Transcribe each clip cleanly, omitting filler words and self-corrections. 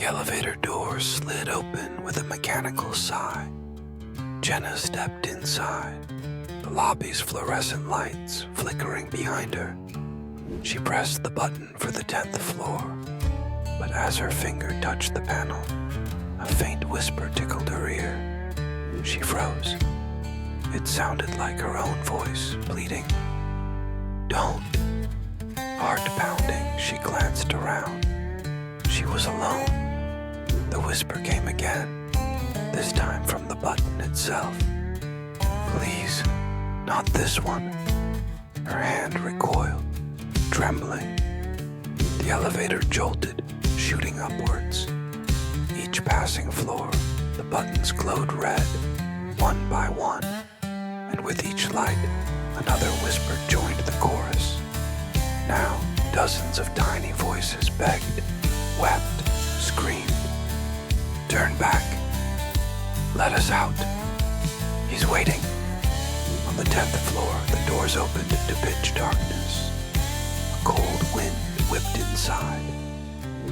elevator door slid open with a mechanical sigh. Jenna stepped inside, the lobby's fluorescent lights flickering behind her. She pressed the button for the 10th floor, but as her finger touched the panel, a faint whisper tickled her ear. She froze. It sounded like her own voice, pleading, "Don't." Heart pounding, she glanced around. She was alone. The whisper came again, this time from the button itself. "Please, not this one." Her hand recoiled, trembling. The elevator jolted, shooting upwards. Each passing floor, the buttons glowed red, one by one, and with each light, another whisper joined the chorus. Now, dozens of tiny voices begged, wept, screamed. "Turn back. Let us out. He's waiting." On the 10th floor, the doors opened into pitch darkness. A cold wind whipped inside.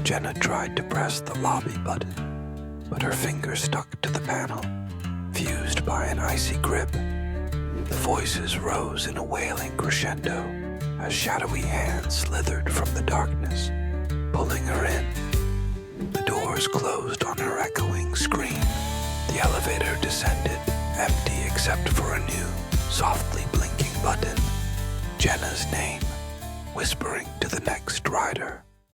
Jenna tried to press the lobby button, but her fingers stuck to the panel, fused by an icy grip. The voices rose in a wailing crescendo as shadowy hands slithered from the darkness, pulling her in. The doors closed on her echoing scream. The elevator descended, empty except for a new, softly blinking button. Jenna's name, whispering to the next rider.